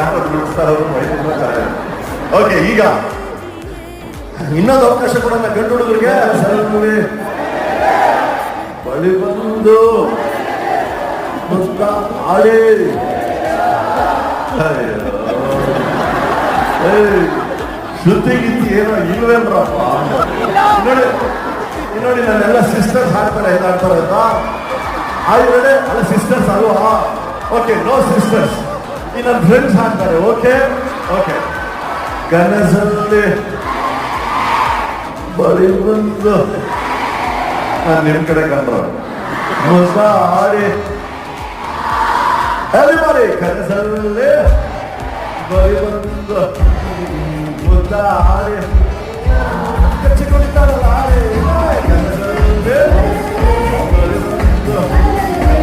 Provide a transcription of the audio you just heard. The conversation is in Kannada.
ಯಾರು ನುಡಿಸ್ತಾರೋ ಓಕೆ. ಈಗ ಇನ್ನೊಂದು ಅವಕಾಶ ಕೊಡೋಣ ಗಂಡು ಹುಡುಗರಿಗೆ. ಸರಳವೇ ಬಳಿ ಬಂದು ಆಡಿ ಶ್ರುತಿ ಗೀತಿ ಏನೋ ಇಲ್ವೇನ್ರಪ್ಪ. ನೋಡಿ ನೋಡಿ, ನಾನೆಲ್ಲ ಸಿಸ್ಟರ್ಸ್ ಹಾಡ್ತಾರೆ ಹೇಗಾಡ್ತಾರೆ ಅಂತ ಆಯ್ತು. ಅಲ್ಲ ಸಿಸ್ಟರ್ಸ್ ಅಲ್ವಾ? Okay, no sisters. ಈ ನನ್ನ ಫ್ರೆಂಡ್ಸ್ ಹಾಡ್ತಾರೆ. Okay okay. ಕನಸಲ್ಲಿ ಬಳಿ ಬಂದು ನಾನು ನಿಮ್ ಕಡೆ ಕಂಡ್ರು ಹೊಸ ಆಡಿ ಅಲ್ಲಿ ಬರೀ ಕನಸಲ್ಲಿ ಬಳಿ ಬಂದು ಮುದ್ದ ಆಡಿ ಕಚ್ಚಿಕೊಂಡಿದ್ದಾರಲ್ಲ ಆಡಿ ಕನಸಲ್ಲಿ